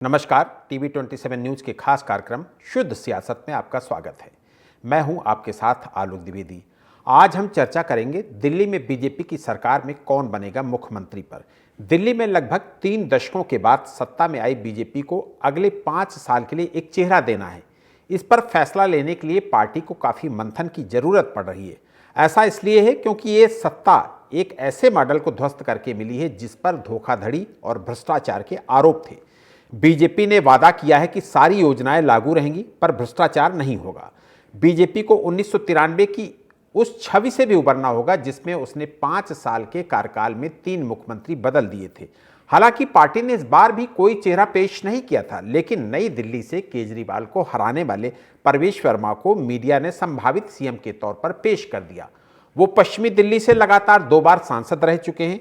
नमस्कार, TV 27 news के खास कार्यक्रम शुद्ध सियासत में आपका स्वागत है। मैं हूं आपके साथ आलोक द्विवेदी। आज हम चर्चा करेंगे दिल्ली में बीजेपी की सरकार में कौन बनेगा मुख्यमंत्री पर। दिल्ली में लगभग 3 दशकों के बाद सत्ता में आई बीजेपी को अगले 5 साल के लिए एक चेहरा देना है। इस पर फैसला लेने के लिए पार्टी को काफ़ी मंथन की जरूरत पड़ रही है। ऐसा इसलिए है क्योंकि ये सत्ता एक ऐसे मॉडल को ध्वस्त करके मिली है जिस पर धोखाधड़ी और भ्रष्टाचार के आरोप थे। बीजेपी ने वादा किया है कि सारी योजनाएं लागू रहेंगी पर भ्रष्टाचार नहीं होगा। बीजेपी को 1993 की उस छवि से भी उबरना होगा जिसमें उसने 5 साल के कार्यकाल में 3 मुख्यमंत्री बदल दिए थे। हालांकि पार्टी ने इस बार भी कोई चेहरा पेश नहीं किया था, लेकिन नई दिल्ली से केजरीवाल को हराने वाले परवेश वर्मा को मीडिया ने संभावित सीएम के तौर पर पेश कर दिया। वो पश्चिमी दिल्ली से लगातार 2 बार सांसद रह चुके हैं।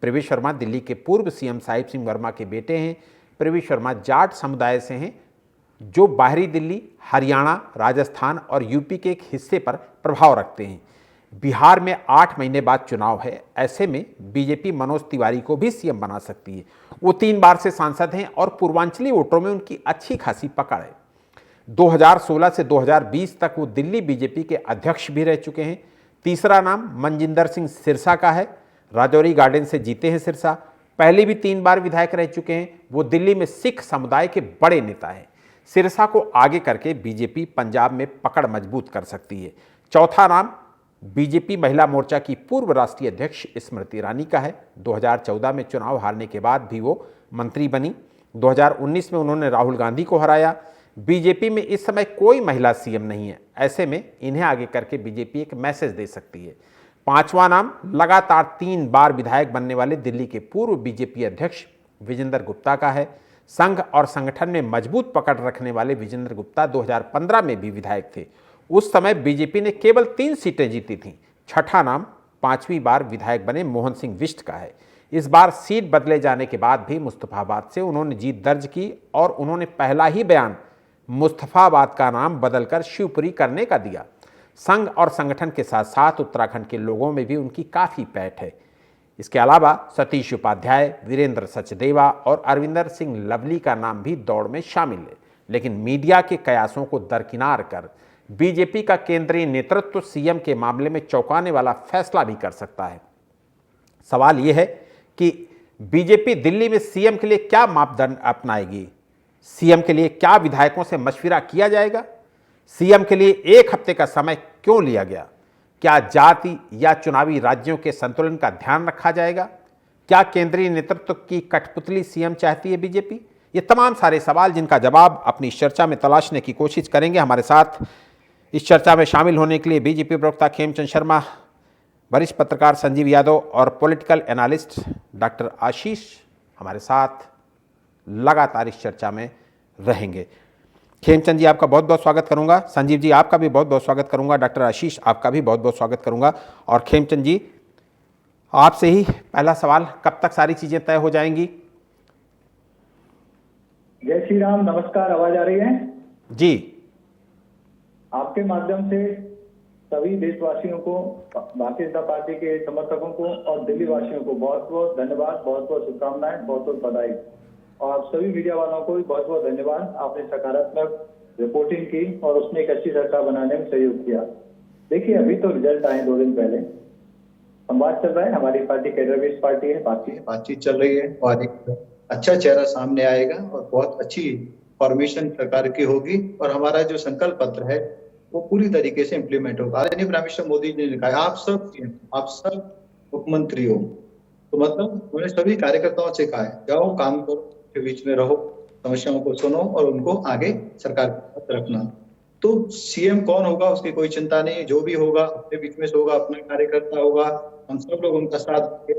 परवेश वर्मा दिल्ली के पूर्व सीएम साहिब सिंह वर्मा के बेटे हैं। परवेश वर्मा जाट समुदाय से हैं जो बाहरी दिल्ली, हरियाणा, राजस्थान और यूपी के एक हिस्से पर प्रभाव रखते हैं। बिहार में 8 महीने बाद चुनाव है, ऐसे में बीजेपी मनोज तिवारी को भी सीएम बना सकती है। वो 3 बार से सांसद हैं और पूर्वांचली वोटरों में उनकी अच्छी खासी पकड़ है। 2016 से 2020 तक वो दिल्ली बीजेपी के अध्यक्ष भी रह चुके हैं। तीसरा नाम मनजिंदर सिंह सिरसा का है। राजौरी गार्डन से जीते हैं सिरसा। पहले भी 3 बार विधायक रह चुके हैं। वो दिल्ली में सिख समुदाय के बड़े नेता हैं। सिरसा को आगे करके बीजेपी पंजाब में पकड़ मजबूत कर सकती है। चौथा नाम बीजेपी महिला मोर्चा की पूर्व राष्ट्रीय अध्यक्ष स्मृति ईरानी का है। 2014 में चुनाव हारने के बाद भी वो मंत्री बनी। 2019 में उन्होंने राहुल गांधी को हराया। बीजेपी में इस समय कोई महिला सीएम नहीं है, ऐसे में इन्हें आगे करके बीजेपी एक मैसेज दे सकती है। 5वां नाम लगातार 3 बार विधायक बनने वाले दिल्ली के पूर्व बीजेपी अध्यक्ष विजेंद्र गुप्ता का है। संघ और संगठन में मजबूत पकड़ रखने वाले विजेंद्र गुप्ता 2015 में भी विधायक थे। उस समय बीजेपी ने केवल 3 सीटें जीती थीं। छठा नाम 5वीं बार विधायक बने मोहन सिंह बिष्ट का है। इस बार सीट बदले जाने के बाद भी मुस्तफाबाद से उन्होंने जीत दर्ज की और उन्होंने पहला ही बयान मुस्तफाबाद का नाम बदलकर शिवपुरी करने का दिया। संघ और संगठन के साथ साथ उत्तराखंड के लोगों में भी उनकी काफ़ी पैठ है। इसके अलावा सतीश उपाध्याय, वीरेंद्र सचदेवा और अरविंदर सिंह लवली का नाम भी दौड़ में शामिल है। लेकिन मीडिया के कयासों को दरकिनार कर बीजेपी का केंद्रीय नेतृत्व सीएम के मामले में चौंकाने वाला फैसला भी कर सकता है। सवाल यह है कि बीजेपी दिल्ली में सीएम के लिए क्या मापदंड अपनाएगी? सीएम के लिए क्या विधायकों से मशविरा किया जाएगा? सीएम के लिए 1 हफ्ते का समय क्यों लिया गया? क्या जाति या चुनावी राज्यों के संतुलन का ध्यान रखा जाएगा? क्या केंद्रीय नेतृत्व की कठपुतली सीएम चाहती है बीजेपी? ये तमाम सारे सवाल जिनका जवाब अपनी इस चर्चा में तलाशने की कोशिश करेंगे। हमारे साथ इस चर्चा में शामिल होने के लिए बीजेपी प्रवक्ता खेमचंद शर्मा, वरिष्ठ पत्रकार संजीव यादव और पॉलिटिकल एनालिस्ट डॉक्टर आशीष हमारे साथ लगातार इस चर्चा में रहेंगे। खेमचंद जी, आपका बहुत बहुत स्वागत करूंगा। संजीव जी, आपका भी बहुत बहुत स्वागत करूंगा। डॉक्टर आशीष, आपका भी बहुत बहुत स्वागत करूंगा। और खेमचंद जी, आपसे ही पहला सवाल, कब तक सारी चीजें तय हो जाएंगी? जय श्री राम, नमस्कार। आवाज आ रही है जी? आपके माध्यम से सभी देशवासियों को, भारतीय जनता पार्टी के समर्थकों को और दिल्ली वासियों को बहुत बहुत धन्यवाद, बहुत बहुत शुभकामनाएं, बहुत बहुत बधाई। और सभी मीडिया वालों को भी बहुत बहुत धन्यवाद। आपने सकारात्मक रिपोर्टिंग की और उसने एक अच्छी सरकार बनाने में सहयोग किया। देखिए, अभी तो रिजल्ट आए 2 दिन पहले, संवाद चल रहा है। हमारी पार्टी कैडर बेस्ड पार्टी है, बातचीत चल रही है और एक अच्छा चेहरा सामने आएगा और बहुत अच्छी फॉर्मेशन सरकार की होगी। और हमारा जो संकल्प पत्र है वो पूरी तरीके से इम्प्लीमेंट होगा। आदरणीय प्राइम मिनिस्टर मोदी जी ने कहा, आप सब मुख्यमंत्री हो, तो मतलब उन्होंने सभी कार्यकर्ताओं से कहा है, जाओ काम करो, के बीच में रहो, समस्याओं को सुनो और उनको आगे सरकार के साथ रखना। तो सीएम कौन होगा उसकी कोई चिंता नहीं, जो भी होगा अपने बीच में से होगा, अपना कार्यकर्ता होगा, हम सब लोग उनका साथ देंगे।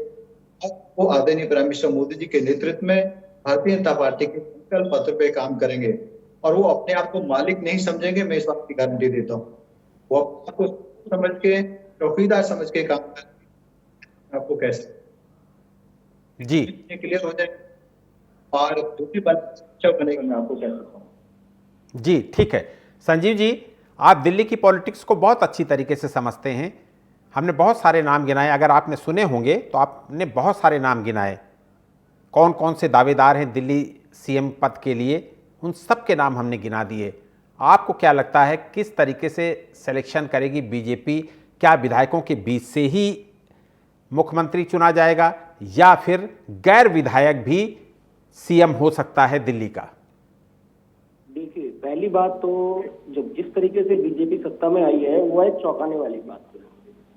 वो आदरणीय प्राइम मिनिस्टर मोदी जी के नेतृत्व में भारतीय जनता पार्टी के संकल्प पत्र पे काम करेंगे और वो अपने आप को मालिक नहीं समझेंगे, मैं इस बात की गारंटी देता हूँ। वो अपने आप को समझ के, चौकीदार समझ के काम करेंगे। आपको कैसे जी क्लियर हो जाए और दूसरी बात बनेगा, मैं आपको कह सकता हूँ। जी, ठीक है। संजीव जी, आप दिल्ली की पॉलिटिक्स को बहुत अच्छी तरीके से समझते हैं। हमने बहुत सारे नाम गिनाए, अगर आपने सुने होंगे तो आपने बहुत सारे नाम गिनाए। कौन कौन से दावेदार हैं दिल्ली सीएम पद के लिए, उन सब के नाम हमने गिना दिए। आपको क्या लगता है किस तरीके से सिलेक्शन करेगी बीजेपी? क्या विधायकों के बीच से ही मुख्यमंत्री चुना जाएगा या फिर गैर विधायक भी सीएम हो सकता है दिल्ली का? देखिए, पहली बात तो जब जिस तरीके से बीजेपी सत्ता में आई है वो एक चौंकाने वाली बात है।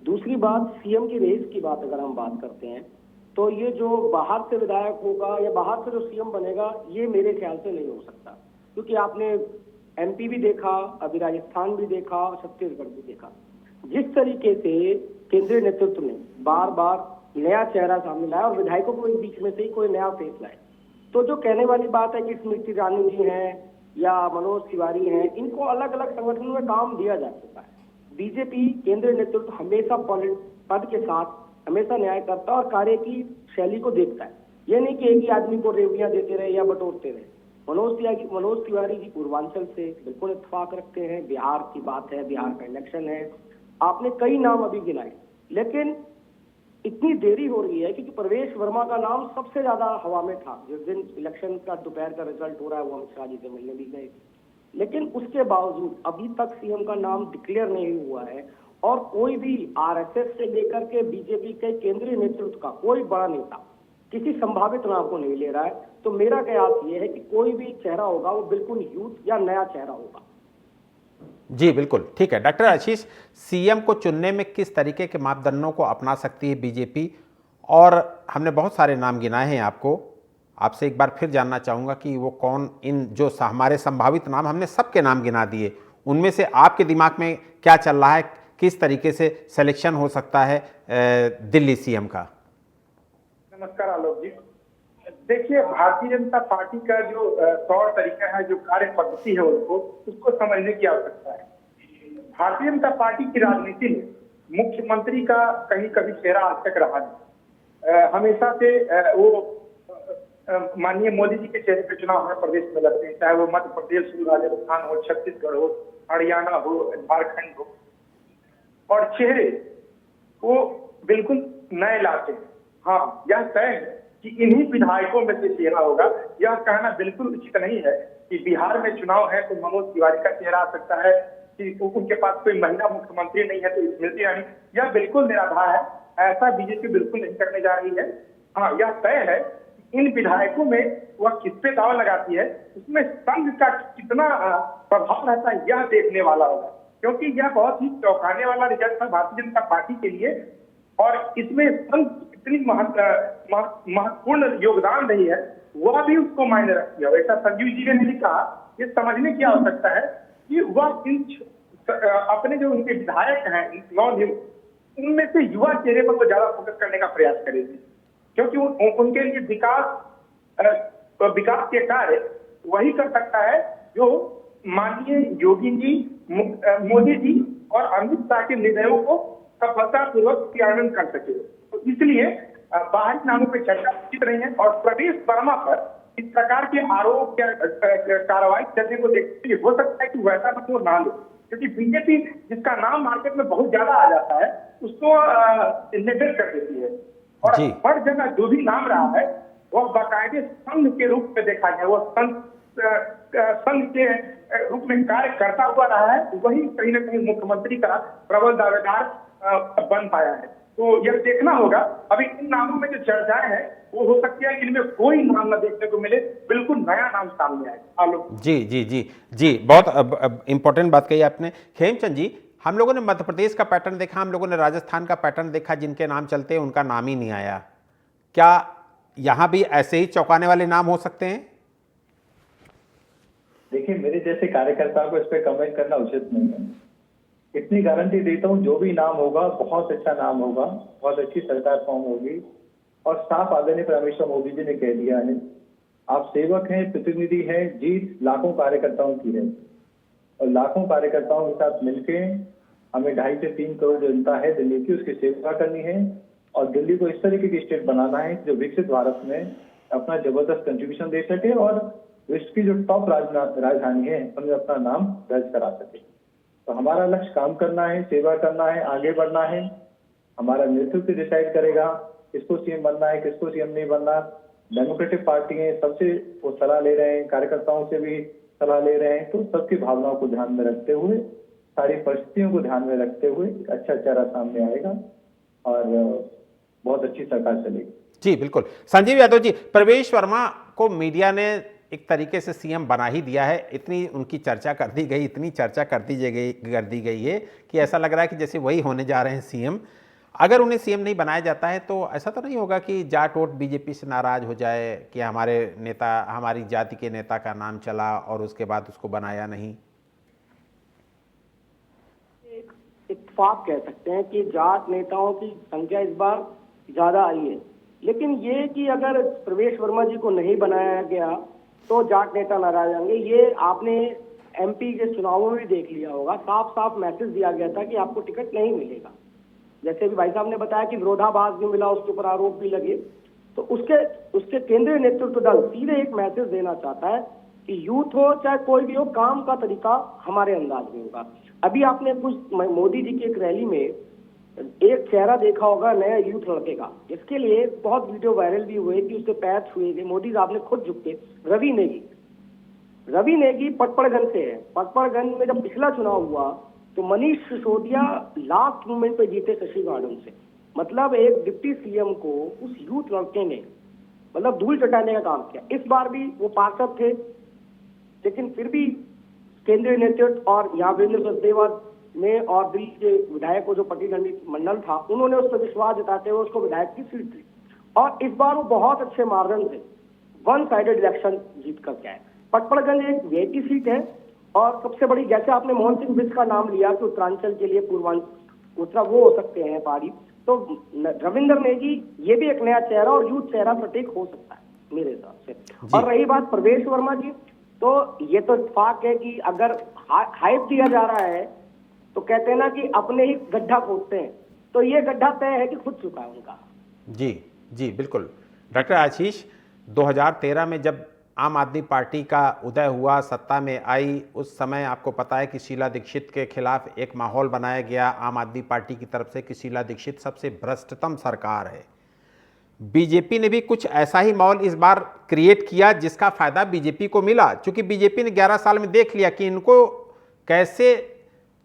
दूसरी बात, सीएम की रेस की बात अगर हम बात करते हैं तो ये जो बाहर से विधायक होगा या बाहर से जो सीएम बनेगा, ये मेरे ख्याल से नहीं हो सकता, क्योंकि आपने एमपी भी देखा, अभी राजस्थान भी देखा, छत्तीसगढ़ भी देखा। जिस तरीके से केंद्रीय नेतृत्व ने बार बार नया चेहरा सामने लाया और विधायकों को बीच में से ही कोई नया फेस लाए, तो जो कहने वाली बात है कि स्मृति ईरानी जी हैं या मनोज तिवारी हैं, इनको अलग अलग संगठनों में काम दिया जा चुका है। बीजेपी केंद्रीय नेतृत्व हमेशा पद के साथ हमेशा न्याय करता और कार्य की शैली को देखता है। ये नहीं कि एक ही आदमी को रेवड़ियां देते रहे या बटोरते रहे। मनोज तिवारी जी पूर्वांचल से बिल्कुल इत्तेफाक रखते हैं, बिहार की बात है, बिहार का इलेक्शन है, आपने कई नाम अभी गिनाए, लेकिन इतनी देरी हो रही है क्योंकि प्रवेश वर्मा का नाम सबसे ज्यादा हवा में था। जिस दिन इलेक्शन का दोपहर का रिजल्ट हो रहा है वो अमित शाह जी से मिलने भी गए, लेकिन उसके बावजूद अभी तक सीएम का नाम डिक्लेयर नहीं हुआ है और कोई भी आरएसएस से लेकर के बीजेपी के केंद्रीय नेतृत्व का कोई बड़ा नेता किसी संभावित नाम को नहीं ले रहा है। तो मेरा कयास ये है कि कोई भी चेहरा होगा वो बिल्कुल यूथ या नया चेहरा होगा। जी बिल्कुल ठीक है। डॉक्टर आशीष, सीएम को चुनने में किस तरीके के मापदंडों को अपना सकती है बीजेपी? और हमने बहुत सारे नाम गिनाए हैं, आपसे एक बार फिर जानना चाहूँगा कि वो कौन, इन जो हमारे संभावित नाम हमने सबके नाम गिना दिए, उनमें से आपके दिमाग में क्या चल रहा है, किस तरीके से सिलेक्शन हो सकता है दिल्ली सीएम का? नमस्कार आलोक जी। देखिए, भारतीय जनता पार्टी का जो तौर तरीका है, जो कार्य पद्धति है, उसको समझने की आवश्यकता है। भारतीय जनता पार्टी की राजनीति में मुख्यमंत्री का कहीं कभी चेहरा आज तक रहा नहीं। हमेशा से वो माननीय मोदी जी के चेहरे पे चुनाव हर प्रदेश में लड़ते हैं, चाहे वो मध्य प्रदेश हो, राजस्थान हो, छत्तीसगढ़ हो, हरियाणा हो, झारखंड हो, और चेहरे वो बिल्कुल नए लाते हैं। हाँ, यह तय है कि इन्हीं विधायकों में से चेहरा होगा। यह कहना बिल्कुल उचित नहीं है कि बिहार में चुनाव है तो मनोज तिवारी का चेहरा आ सकता है, कि उनके पास कोई महिला मुख्यमंत्री नहीं है तो स्मृति ईरानी। यह बिल्कुल निराधार है, ऐसा बीजेपी बिल्कुल नहीं करने जा रही है। हाँ, यह तय है इन विधायकों में वह किस पे दावा लगाती है, उसमें संघ का कितना प्रभाव रहता है, यह देखने वाला होगा, क्योंकि यह बहुत ही चौंकाने वाला रिजल्ट था भारतीय जनता पार्टी के लिए। और इसमें संघ कितनी महत्वपूर्ण योगदान रही है वह भी उसको मायने रखती है। वैसा संजीव जी ने भी कहा, ये समझने की आवश्यकता है कि वह अपने जो उनके विधायक हैं उनमें से युवा चेहरे पर वो ज्यादा फोकस करने का प्रयास करेगी, क्योंकि उनके लिए विकास के कार्य वही कर सकता है जो माननीय योगी जी, मोदी जी और अमित शाह के निर्णयों को सफलतापूर्वक क्रियान्वयन कर सके। तो इसलिए बाहरी नामों पर चर्चा उचित नहीं है। और प्रवेश वर्मा पर इस प्रकार के आरोप या कार्रवाई करने को देखते हुए हो सकता है कि वैसा नाम वो ना लो, क्योंकि बीजेपी जिसका नाम मार्केट में बहुत ज्यादा आ जाता है उसको नेगलेक्ट कर देती है। और हर जगह जो भी नाम रहा है वह बाकायदे संघ के रूप में देखा गया, वह संघ के रूप में कार्य करता हुआ रहा है, वही कहीं ना कहीं मुख्यमंत्री का प्रबल दावेदार बन पाया है। तो यह देखना होगा। अभी इन नामों में जो चर्चाएं हैं वो हो सकती है इनमें कोई नाम न देखने को मिले, बिल्कुल नया नाम सामने आए। आलोक जी जी जी जी, बहुत इंपॉर्टेंट बात कही आपने। खेमचंद जी, हम लोगों ने मध्य प्रदेश का पैटर्न देखा, हम लोगों ने राजस्थान का पैटर्न देखा, जिनके नाम चलते हैं उनका नाम ही नहीं आया। क्या यहाँ भी ऐसे ही चौंकाने वाले नाम हो सकते हैं? देखिए, मेरे जैसे कार्यकर्ताओं को इस पर कमेंट करना उचित नहीं है। इतनी गारंटी देता हूँ, जो भी नाम होगा बहुत अच्छा नाम होगा, बहुत अच्छी सरकार फॉर्म होगी। और साफ आदरणीय अमित शाह मोदी जी ने कह दिया है, आप सेवक हैं, प्रतिनिधि हैं, जीत लाखों कार्यकर्ताओं की है। और लाखों कार्यकर्ताओं के साथ मिलके हमें 2.5 से 3 करोड़ जनता है दिल्ली की, उसकी सेवा करनी है। और दिल्ली को इस तरीके की स्टेट बनाना है जो विकसित भारत में अपना जबरदस्त कंट्रीब्यूशन दे सके और विश्व की जो टॉप राजधानी है उनमें अपना नाम दर्ज करा सके। तो हमारा लक्ष्य काम करना है, सेवा करना है, आगे बढ़ना है। हमारा नेतृत्व डिसाइड करेगा किसको सीएम बनना है, किसको सीएम नहीं बनना। डेमोक्रेटिक पार्टी है, सबसे वो सलाह ले रहे हैं, कार्यकर्ताओं से भी सलाह ले रहे हैं, तो सबकी भावनाओं को ध्यान में रखते हुए, सारी परिस्थितियों को ध्यान में रखते हुए एक अच्छा चेहरा सामने आएगा और बहुत अच्छी सरकार चलेगी। जी बिल्कुल। संजीव यादव जी, प्रवेश वर्मा को मीडिया ने एक तरीके से सीएम बना ही दिया है, इतनी उनकी चर्चा कर दी गई, इतनी चर्चा कर दी गई है कि ऐसा लग रहा है कि जैसे वही होने जा रहे हैं सीएम। अगर उन्हें सीएम नहीं बनाया जाता है तो ऐसा तो नहीं होगा कि जाट वोट बीजेपी से नाराज हो जाए कि हमारे नेता, हमारी जाति के नेता का नाम चला और उसके बाद उसको बनाया नहीं? इत्तेफाक कह सकते हैं कि जाट नेताओं की संख्या इस बार ज्यादा आई है, लेकिन ये कि अगर प्रवेश वर्मा जी को नहीं बनाया गया तो जाट नेता नाराज आएंगे, ये आपने एमपी के चुनावों में देख लिया होगा। साफ साफ मैसेज दिया गया था कि आपको टिकट नहीं मिलेगा। जैसे भी भाई साहब ने बताया कि विरोधाभास भी मिला, उसके ऊपर आरोप भी लगे, तो उसके केंद्रीय नेतृत्व दल सीधे एक मैसेज देना चाहता है कि यूथ हो चाहे कोई भी हो, काम का तरीका हमारे अंदाज में होगा। अभी आपने कुछ मोदी जी की एक रैली में एक चेहरा देखा होगा नया यूथ लड़के का, जिसके लिए बहुत वीडियो वायरल भी हुए कि उसके पैर छुए गए। मोदी साहब ने खुद झुक के रवि नेगी पटपड़गंज से है। पटपड़गंज में जब पिछला चुनाव हुआ तो मनीष सिसोदिया लास्ट मोमेंट पे जीते शशि गार्डन से। मतलब एक डिप्टी सीएम को उस यूथ लड़के ने मतलब धूल चटाने का काम किया। इस बार भी वो पार्षद थे, लेकिन फिर भी केंद्रीय नेतृत्व और यहाँ वीरेंद्र सचदेवा ने और दिल्ली के विधायक को जो प्रतिनिधि मंडल था, उन्होंने उस पर विश्वास जताते हुए उसको विधायक की सीट दी और इस बार वो बहुत अच्छे मार्जिन से वन साइडेड इलेक्शन जीत कर आए। पटपड़गंज एक वीआईपी सीट है और सबसे बड़ी, जैसे आपने मोहन सिंह बिष्ट का नाम लिया कि उत्तरांचल के लिए पूर्वांचल उत्तरा वो हो सकते हैं पहाड़ी, तो रविंद्र नेगी ये भी एक नया चेहरा और यूथ चेहरा प्रतीक हो सकता है मेरे हिसाब से। और रही बात प्रवेश वर्मा जी, तो ये तो इत्तेफाक है कि अगर हाइप दिया जा रहा है तो कहते हैं ना कि अपने ही गड्ढा खोदते हैं, तो ये गड्ढा तय है कि खुद चुका है उनका। जी बिल्कुल। डॉक्टर आशीष, 2013 में जब आम आदमी पार्टी का उदय हुआ, सत्ता में आई, उस समय आपको पता है कि शीला दीक्षित के खिलाफ एक माहौल बनाया गया आम आदमी पार्टी की तरफ से कि शीला दीक्षित सबसे भ्रष्टतम सरकार है। बीजेपी ने भी कुछ ऐसा ही माहौल इस बार क्रिएट किया जिसका फायदा बीजेपी को मिला, क्योंकि बीजेपी ने 11 साल में देख लिया कि इनको कैसे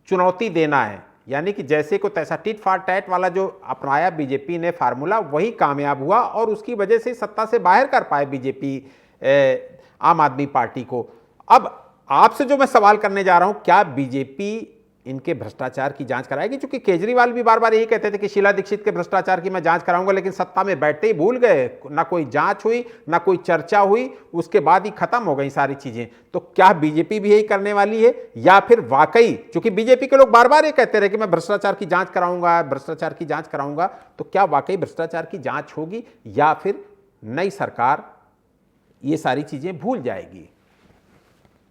चुनौती देना है, यानी कि जैसे को तैसा टिट फॉर टैट वाला जो अपनाया बीजेपी ने फार्मूला, वही कामयाब हुआ और उसकी वजह से सत्ता से बाहर कर पाए बीजेपी आम आदमी पार्टी को। अब आपसे जो मैं सवाल करने जा रहा हूं, क्या बीजेपी इनके भ्रष्टाचार की जांच कराएगी? क्योंकि केजरीवाल भी बार बार यही कहते थे कि शीला दीक्षित के भ्रष्टाचार की मैं जांच कराऊंगा, लेकिन सत्ता में बैठते ही भूल गए, ना कोई जांच हुई, ना कोई चर्चा हुई, उसके बाद ही खत्म हो गई सारी चीजें। तो क्या बीजेपी भी यही करने वाली है, या फिर वाकई, क्योंकि बीजेपी के लोग बार बार ये कहते रहे कि मैं भ्रष्टाचार की जांच कराऊंगा, भ्रष्टाचार की जांच कराऊंगा, तो क्या वाकई भ्रष्टाचार की जांच होगी या फिर नई सरकार ये सारी चीजें भूल जाएगी?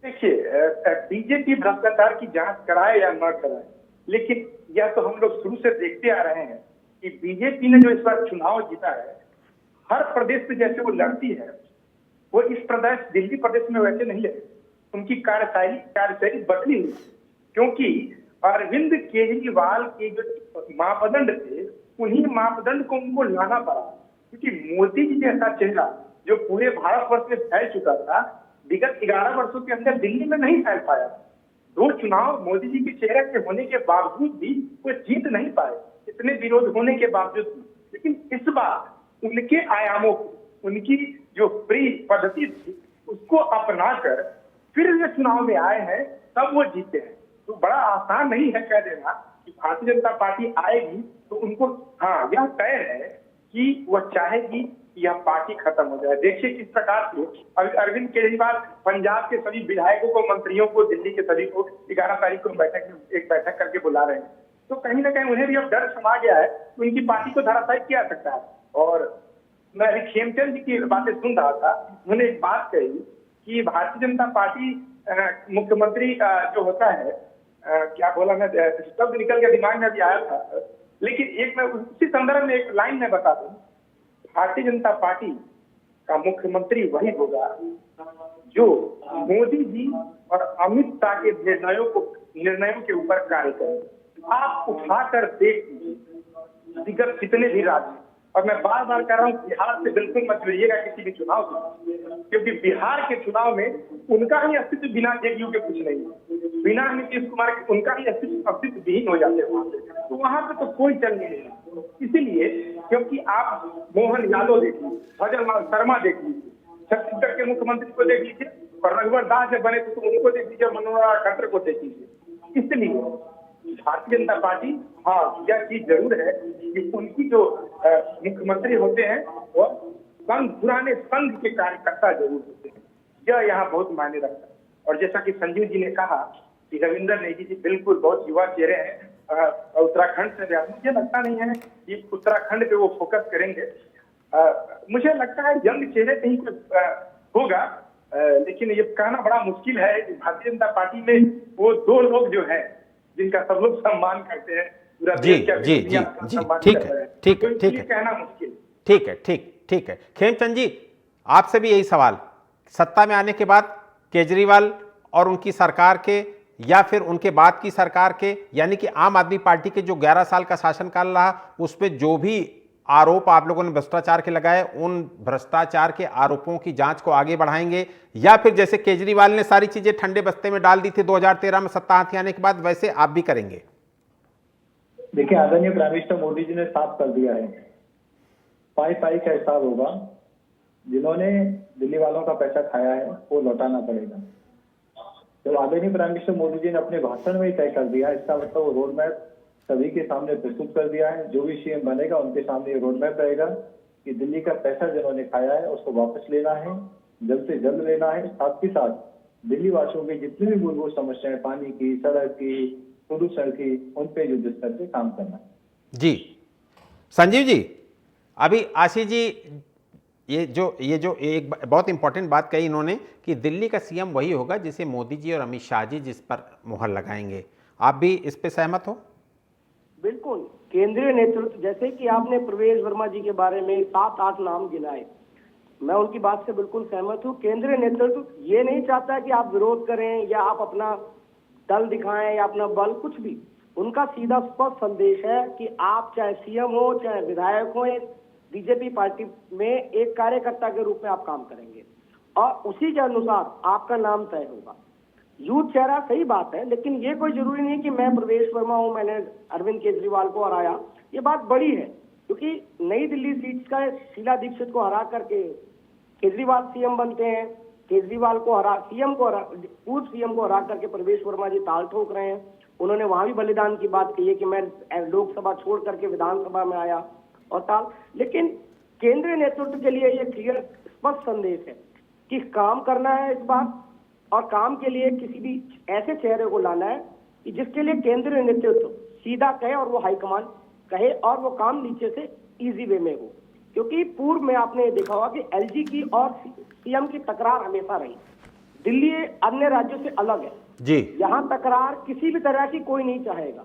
देखिए, बीजेपी भ्रष्टाचार की जांच कराए या न कराए, लेकिन यह तो हम लोग शुरू से देखते आ रहे हैं कि बीजेपी ने जो इस बार चुनाव जीता है, हर प्रदेश में जैसे वो लड़ती है, वो इस प्रदेश दिल्ली प्रदेश में वैसे नहीं लड़ी। उनकी कार्यशैली बदली हुई, क्योंकि अरविंद केजरीवाल के जो मापदंड थे, उन्हीं मापदंड को उनको लाना पड़ा, क्योंकि मोदी जी जैसा चेहरा जो पूरे भारतवर्ष में फैल चुका था, विगत 11 वर्षों के अंदर दिल्ली में नहीं फैल पाया। 2 चुनाव मोदी जी के चेहरे के होने के बावजूद भी वो जीत नहीं पाए, इतने विरोध होने के बावजूद भी। लेकिन इस बार उनके आयामों को, उनकी जो प्री पद्धति थी, उसको अपनाकर फिर वे चुनाव में आए हैं, तब वो जीते हैं। तो बड़ा आसान नहीं है कह देना कि भारतीय जनता पार्टी आएगी तो उनको, हाँ यह तय है कि वह चाहेगी यह पार्टी खत्म हो जाए। देखिए किस प्रकार से अरविंद केजरीवाल पंजाब के सभी विधायकों को, मंत्रियों को, दिल्ली के सभी को 11 तारीख को एक बैठक करके बुला रहे हैं। तो कहीं ना कहीं उन्हें भी अब डर समा गया है कि उनकी पार्टी को धराशायी किया जा सकता है। और मैं अभी खेमचंद जी की बातें सुन रहा था, उन्होंने एक बात कही कि भारतीय जनता पार्टी मुख्यमंत्री जो होता है, क्या बोला मैं, शब्द निकल के दिमाग में अभी आया था, लेकिन एक मैं उसी संदर्भ में एक लाइन में बता दूं, भारतीय जनता पार्टी का मुख्यमंत्री वही होगा जो मोदी जी और अमित शाह के निर्णयों के ऊपर कार्य करे। आप उठाकर देख लीजिए, विगत जितने भी राज्य और मैं बार बार कह रहा हूँ, बिहार से बिल्कुल मत जुड़िएगा किसी भी चुनाव से, क्योंकि बिहार के चुनाव में उनका ही अस्तित्व बिना जेडीयू के कुछ नहीं है, बिना नीतीश कुमार के उनका ही अस्तित्व विहीन हो जाते हैं वहां पे, तो वहां पे तो कोई चल नहीं है। इसीलिए क्योंकि आप मोहन यादव देख लीजिए, भजन लाल शर्मा देख लीजिए, छत्तीसगढ़ के मुख्यमंत्री को देख लीजिए, और रघुवर दास जब बने थे तो उनको देख लीजिए, मनोहर खट्टर को देख लीजिए। इसलिए भारतीय जनता पार्टी, हाँ यह चीज जरूर है कि उनकी जो मुख्यमंत्री होते हैं वो पुराने संघ के कार्यकर्ता जरूर होते हैं, यह यहाँ बहुत मायने रखता है। और जैसा कि संजीव जी ने कहा कि रविंदर नेगी जी बिल्कुल बहुत युवा चेहरे हैं, उत्तराखंड से, मुझे लगता नहीं है कि उत्तराखंड पे वो फोकस करेंगे। मुझे लगता है यंग चेहरे पे ही होगा, लेकिन ये कहना बड़ा मुश्किल है। भारतीय जनता पार्टी में वो दो लोग जो है जिनका सब लोग सम्मान करते हैं, पूरा जी देश का जी जी जी ठीक है, ठीक है, ठीक है, कहना मुश्किल, ठीक है, ठीक है। खेमचंद जी, आपसे भी यही सवाल, सत्ता में आने के बाद केजरीवाल और उनकी सरकार के या फिर उनके बाद की सरकार के, यानी कि आम आदमी पार्टी के जो 11 साल का शासनकाल रहा, उसमें जो भी आरोप आप लोगों ने भ्रष्टाचार के लगाए, उन भ्रष्टाचार के आरोपों की जांच को आगे बढ़ाएंगे, या फिर जैसे केजरीवाल ने सारी चीजें ठंडे बस्ते में डाल दी थी 2013 में सत्ता हाथ आने के बाद, वैसे आप भी करेंगे? देखिए, आदरणीय प्राइम मिनिस्टर मोदी जी ने साफ कर दिया है, पाई पाई का हिसाब होगा, जिन्होंने दिल्ली वालों का पैसा खाया है वो लौटाना पड़ेगा। तो आदरणीय प्राइम मिनिस्टर मोदी जी ने अपने भाषण में ही तय कर दिया है, इसका मतलब वो रोड मैप सभी के सामने प्रस्तुत कर दिया है। जो भी सीएम बनेगा उनके सामने ये रोड मैप रहेगा कि दिल्ली का पैसा जिन्होंने खाया है उसको वापस लेना है, जल्द से जल्द लेना है। साथ ही साथ दिल्ली वासियों की जितनी भी मूलभूत समस्याएं, पानी की, सड़क की, प्रदूषण की, उन पे युद्ध स्तर से काम करना है। जी संजीव जी, अभी आशीष जी ये जो एक बहुत इंपॉर्टेंट बात कही इन्होंने कि दिल्ली का सीएम वही होगा जिसे मोदी जी और अमित शाह जी जिस पर मुहर लगाएंगे, आप भी इस पे सहमत हो? बिल्कुल, केंद्रीय नेतृत्व, जैसे कि आपने प्रवेश वर्मा जी के बारे में 7-8 नाम गिनाए, मैं उनकी बात से बिल्कुल सहमत हूँ। केंद्रीय नेतृत्व ये नहीं चाहता कि आप विरोध करें या आप अपना दल दिखाएं या अपना बल, कुछ भी। उनका सीधा स्पष्ट संदेश है कि आप चाहे सीएम हो चाहे विधायक हो, बीजेपी पार्टी में एक कार्यकर्ता के रूप में आप काम करेंगे और उसी के अनुसार आपका नाम तय होगा। यूथ चेहरा, सही बात है, लेकिन ये कोई जरूरी नहीं कि मैं प्रवेश वर्मा हूं, मैंने अरविंद केजरीवाल को हराया। ये बात बड़ी है क्योंकि नई दिल्ली सीट का शीला दीक्षित को हरा करके केजरीवाल सीएम बनते हैं, केजरीवाल को हरा पूर्व सीएम को हरा करके प्रवेश वर्मा जी ताल ठोक रहे हैं। उन्होंने वहां भी बलिदान की बात कही है कि मैं लोकसभा छोड़ करके विधानसभा में आया और ताल। लेकिन केंद्रीय नेतृत्व के लिए ये क्लियर स्पष्ट संदेश है कि काम करना है इस बार, और काम के लिए किसी भी ऐसे चेहरे को लाना है कि जिसके लिए केंद्रीय नेतृत्व सीधा कहे और वो हाईकमान कहे और वो काम नीचे से इजी वे में हो। क्योंकि पूर्व में आपने देखा होगा कि एलजी की और सीएम की तकरार हमेशा रही। दिल्ली अन्य राज्यों से अलग है जी, यहाँ तकरार किसी भी तरह की कोई नहीं चाहेगा।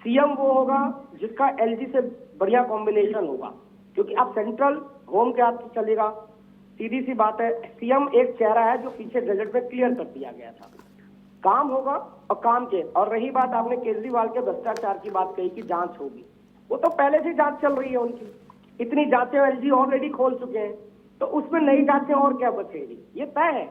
सीएम वो होगा जिसका एलजी से बढ़िया कॉम्बिनेशन होगा, क्योंकि अब सेंट्रल होम के हाथ चलेगा। सीधी सी बात है, सीएम एक चेहरा है जो पीछे गजट में क्लियर कर दिया गया था। काम होगा और काम के। और रही बात आपने केजरीवाल के भ्रष्टाचार की बात कही कि जांच होगी, वो तो पहले से जांच चल रही है उनकी, इतनी जांचें एलजी ऑलरेडी खोल चुके हैं, तो उसमें नई जांचें और क्या बचेगी, ये तय है।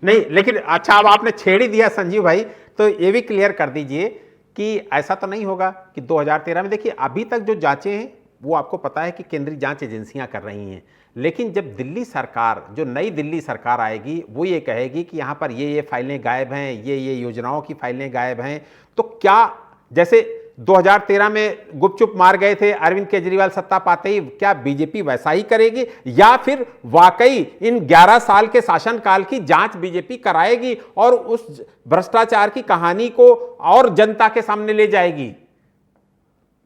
नहीं, लेकिन अच्छा अब आपने छेड़ ही दिया संजीव भाई, तो ये भी क्लियर कर दीजिए कि ऐसा तो नहीं होगा कि 2013 में, देखिए अभी तक जो जांचें हैं वो आपको पता है कि केंद्रीय जांच एजेंसियां कर रही हैं, लेकिन जब दिल्ली सरकार, जो नई दिल्ली सरकार आएगी, वो ये कहेगी कि यहाँ पर ये फाइलें गायब हैं, ये योजनाओं की फाइलें गायब हैं, तो क्या जैसे 2013 में गुपचुप मार गए थे अरविंद केजरीवाल सत्ता पाते ही, क्या बीजेपी वैसा ही करेगी या फिर वाकई इन 11 साल के शासनकाल की जांच बीजेपी कराएगी और उस भ्रष्टाचार की कहानी को और जनता के सामने ले जाएगी?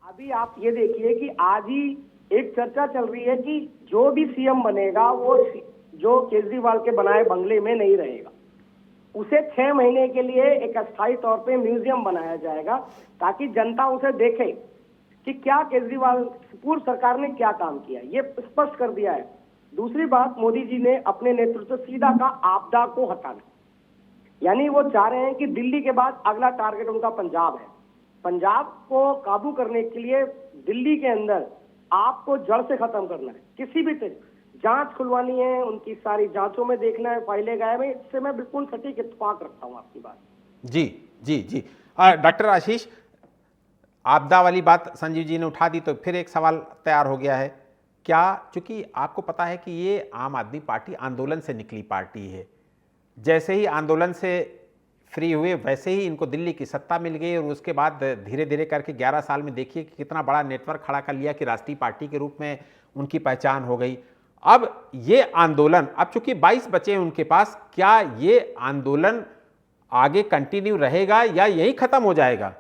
अभी आप ये देखिए कि आज ही एक चर्चा चल रही है कि जो भी सीएम बनेगा वो जो केजरीवाल के बनाए बंगले में नहीं रहेगा, उसे 6 महीने के लिए एक अस्थायी तौर पे म्यूजियम बनाया जाएगा ताकि जनता उसे देखे कि क्या केजरीवाल पूर्व सरकार ने क्या काम किया। ये स्पष्ट कर दिया है। दूसरी बात, मोदी जी ने अपने नेतृत्व सीधा का आपदा को हटाना, यानी वो चाह रहे हैं कि दिल्ली के बाद अगला टारगेट उनका पंजाब है। पंजाब को काबू करने के लिए दिल्ली के अंदर आपको जड़ से खत्म करना है। किसी भी तरह जांच खुलवानी है, उनकी सारी जांचों में देखना है, फाइलें गायब है, इससे मैं बिल्कुल सटीक इत्तेफाक रखता हूँ आपकी बात। जी जी जी। डॉक्टर आशीष, आपदा वाली बात संजीव जी ने उठा दी तो फिर एक सवाल तैयार हो गया है। क्या, चूंकि आपको पता है कि ये आम आदमी पार्टी आंदोलन से निकली पार्टी है, जैसे ही आंदोलन से फ्री हुए वैसे ही इनको दिल्ली की सत्ता मिल गई और उसके बाद धीरे धीरे करके 11 साल में देखिए कि कितना बड़ा नेटवर्क खड़ा कर लिया कि राष्ट्रीय पार्टी के रूप में उनकी पहचान हो गई। अब ये आंदोलन, अब चूंकि 22 बचे हैं उनके पास, क्या ये आंदोलन आगे कंटिन्यू रहेगा या यही खत्म हो जाएगा?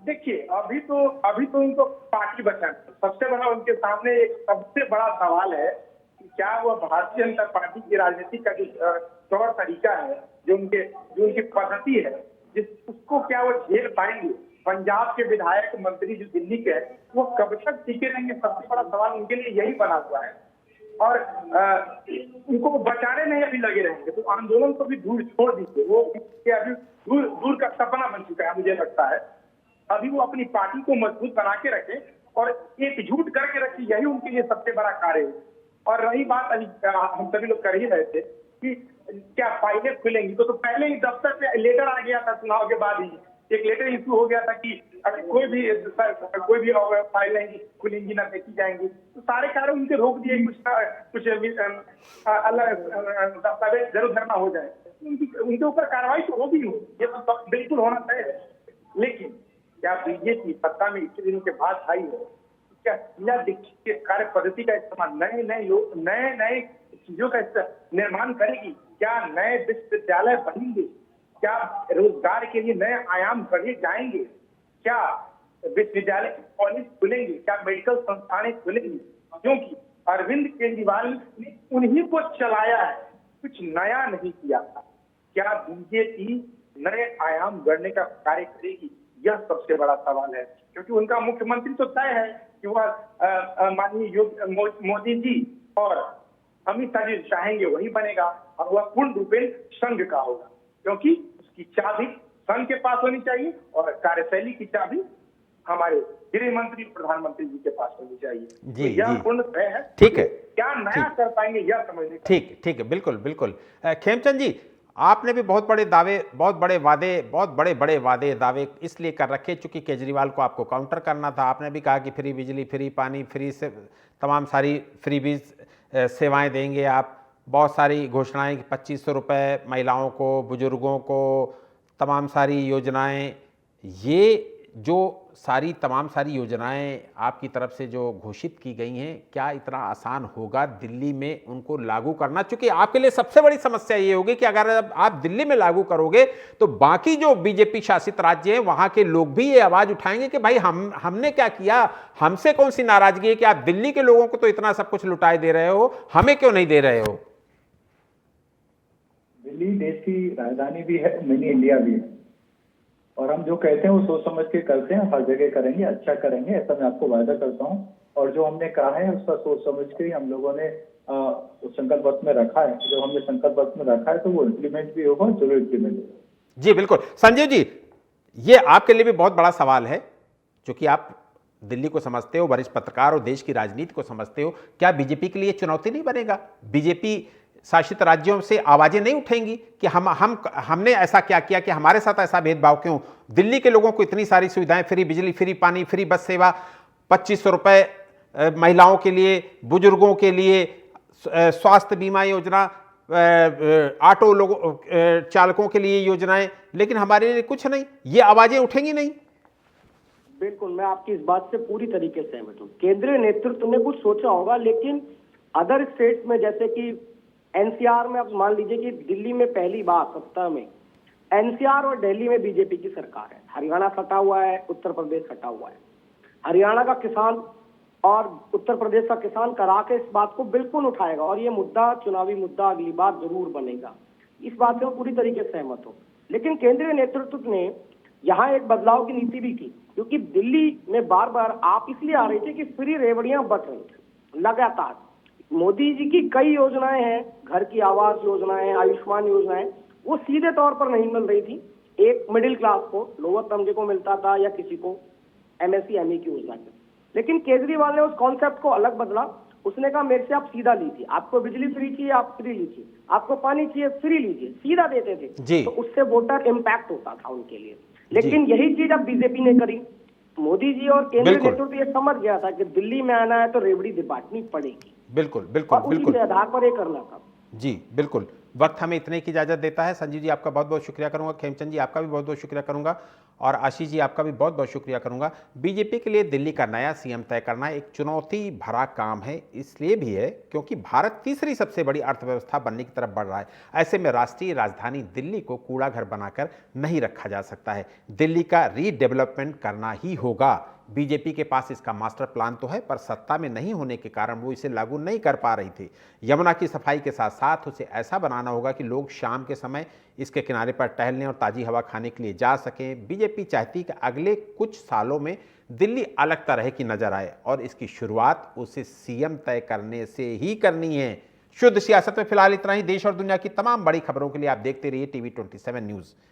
देखिए, अभी तो उनको पार्टी बचाना, सबसे बड़ा उनके सामने एक सबसे बड़ा सवाल है कि क्या वो भारतीय जनता पार्टी की राजनीति का जो तौर तरीका है, जो उनकी पद्धति है, उसको क्या वो झेल पाएंगे? पंजाब के विधायक मंत्री जो दिल्ली के हैं, वो कब तक टिके रहेंगे? सबसे बड़ा सवाल उनके लिए यही बना हुआ है। और उनको बचाने में अभी लगे रहेंगे तो आंदोलन को भी दूर छोड़ दीजिए, वो अभी दूर का सपना बन चुका है मुझे लगता है। अभी वो अपनी पार्टी को मजबूत बना के रखे और एकजुट करके रखे, यही उनके लिए सबसे बड़ा कार्य है। और रही बात, अभी हम सभी लोग कर ही रहे थे कि क्या फाइलें खुलेंगी, तो पहले ही दफ्तर पे लेटर आ गया था, चुनाव के बाद ही एक लेटर इशू हो गया था कि कोई भी फाइलें खुलेंगी ना देखी जाएंगी, तो सारे कार्य उनके रोक दिए, कुछ अलग दस्तावेज जरूर धरना हो जाए, उनके ऊपर कार्रवाई तो होगी, ये तो बिल्कुल होना चाहिए। लेकिन क्या बीजेपी सत्ता में इतने दिनों के बाद आई है, क्या शीला दीक्षित के कार्य पद्धति का इस्तेमाल नए चीजों का निर्माण करेगी? क्या नए विश्वविद्यालय बनेंगे? क्या रोजगार के लिए नए आयाम बढ़े जाएंगे? क्या विश्वविद्यालय कॉलेज खुलेंगे? क्या मेडिकल संस्थानें खुलेंगी? क्योंकि अरविंद केजरीवाल ने उन्हीं को चलाया है, कुछ नया नहीं किया था। क्या बीजेपी नए आयाम गढ़ने का कार्य करेगी? यह सबसे बड़ा सवाल है, क्योंकि उनका मुख्यमंत्री तो तय है कि वह माननीय मोदी जी और अमित शाह जी चाहेंगे वही बनेगा, और वह पूर्ण रूपेण संघ का होगा, क्योंकि उसकी चाबी संघ के पास होनी चाहिए और कार्यशैली की चाबी हमारे गृह मंत्री प्रधानमंत्री जी के पास होनी चाहिए। जी, तो यह जी। पूर्ण तय है। ठीक है, क्या नया कर पाएंगे यह समझने का। ठीक है, बिल्कुल बिल्कुल। खेमचंद जी, आपने भी बहुत बड़े वादे दावे इसलिए कर रखे चूंकि केजरीवाल को आपको काउंटर करना था। आपने भी कहा कि फ्री बिजली, फ्री पानी, फ्री से तमाम सारी फ्रीबीज सेवाएं देंगे आप, बहुत सारी घोषणाएं, 2500 रुपये महिलाओं को, बुजुर्गों को, तमाम सारी योजनाएं। ये जो तमाम सारी योजनाएं आपकी तरफ से जो घोषित की गई हैं, क्या इतना आसान होगा दिल्ली में उनको लागू करना? चूंकि आपके लिए सबसे बड़ी समस्या ये होगी कि अगर आप दिल्ली में लागू करोगे तो बाकी जो बीजेपी शासित राज्य हैं वहां के लोग भी ये आवाज उठाएंगे कि भाई हमने क्या किया, हमसे कौन सी नाराजगी है कि आप दिल्ली के लोगों को तो इतना सब कुछ लुटाए दे रहे हो, हमें क्यों नहीं दे रहे हो? दिल्ली देश की राजधानी भी है, मिनी इंडिया भी है, और हम जो कहते हैं वो सोच समझ के करते हैं, हर जगह करेंगे, अच्छा करेंगे, ऐसा मैं आपको वायदा करता हूं। और जो हमने कहा है उसका सोच समझ के ही हम लोगों ने संकल्प पत्र में रखा है। जो हमने संकल्प पत्र में रखा है तो वो इम्प्लीमेंट भी होगा, जरूर इम्प्लीमेंट होगा। जी बिल्कुल। संजीव जी, ये आपके लिए भी बहुत बड़ा सवाल है, क्योंकि आप दिल्ली को समझते हो, वरिष्ठ पत्रकार और देश की राजनीति को समझते हो। क्या बीजेपी के लिए चुनौती नहीं बनेगा? बीजेपी शासित राज्यों से आवाजें नहीं उठेंगी कि हमने ऐसा क्या किया कि हमारे साथ ऐसा भेदभाव क्यों? दिल्ली के लोगों को इतनी सारी सुविधाएं, फ्री बिजली, फ्री पानी, फ्री बस सेवा, 2500 रुपये महिलाओं के लिए, बुजुर्गों के लिए, स्वास्थ्य बीमा योजना, ऑटो लोगों चालकों के लिए योजनाएं, लेकिन हमारे लिए कुछ नहीं। ये आवाजें उठेंगी नहीं? बिल्कुल, मैं आपकी इस बात से पूरी तरीके से सहमत हूँ। केंद्रीय नेतृत्व ने कुछ सोचा होगा, लेकिन अदर स्टेट्स में जैसे कि एनसीआर में, आप मान लीजिए कि दिल्ली में पहली बार सत्ता में एनसीआर और दिल्ली में बीजेपी की सरकार है, हरियाणा सटा हुआ है, उत्तर प्रदेश सटा हुआ है। हरियाणा का किसान और उत्तर प्रदेश का किसान करा के इस बात को बिल्कुल उठाएगा, और ये मुद्दा चुनावी मुद्दा अगली बार जरूर बनेगा। इस बात से मैं पूरी तरीके से सहमत हूँ। लेकिन केंद्रीय नेतृत्व ने यहाँ एक बदलाव की नीति भी की, क्योंकि दिल्ली में बार बार आप इसलिए आ रही थी कि फ्री रेवड़ियां बट रही थी लगातार। मोदी जी की कई योजनाएं हैं, घर की आवास योजनाएं, आयुष्मान योजनाएं, वो सीधे तौर पर नहीं मिल रही थी। एक मिडिल क्लास को, लोअर तबके को मिलता था, या किसी को एमएससी एमई की योजना। लेकिन केजरीवाल ने उस कॉन्सेप्ट को अलग बदला। उसने कहा मेरे से आप सीधा लीजिए, आपको बिजली फ्री चाहिए आप फ्री लीजिए, आपको पानी चाहिए फ्री लीजिए, सीधा देते थे। तो उससे वोटर इम्पैक्ट होता था उनके लिए। लेकिन यही चीज अब बीजेपी ने करी। मोदी जी और केंद्रीय नेतृत्व ये समझ गया था कि दिल्ली में आना है तो रेवड़ी दिपाटनी पड़ेगी। बिल्कुल बिल्कुल और उसी के आधार पर ये करना था। जी बिल्कुल। वक्त हमें इतने की इजाजत देता है। संजीव जी आपका बहुत बहुत शुक्रिया करूंगा, खेमचंद जी आपका भी बहुत बहुत शुक्रिया करूंगा, और आशीष जी आपका भी बहुत बहुत शुक्रिया करूंगा। बीजेपी के लिए दिल्ली का नया सीएम तय करना एक चुनौती भरा काम है, इसलिए भी है क्योंकि भारत तीसरी सबसे बड़ी अर्थव्यवस्था बनने की तरफ बढ़ रहा है। ऐसे में राष्ट्रीय राजधानी दिल्ली को कूड़ा घर बनाकर नहीं रखा जा सकता है, दिल्ली का रीडेवलपमेंट करना ही होगा। बीजेपी के पास इसका मास्टर प्लान तो है, पर सत्ता में नहीं होने के कारण वो इसे लागू नहीं कर पा रही थी। यमुना की सफाई के साथ साथ उसे ऐसा बनाना होगा कि लोग शाम के समय इसके किनारे पर टहलने और ताज़ी हवा खाने के लिए जा सकें। बीजेपी चाहती कि अगले कुछ सालों में दिल्ली अलग तरह की नजर आए, और इसकी शुरुआत उसे सीएम तय करने से ही करनी है। शुद्ध सियासत में फिलहाल इतना ही। देश और दुनिया की तमाम बड़ी खबरों के लिए आप देखते रहिए TV 27 न्यूज़।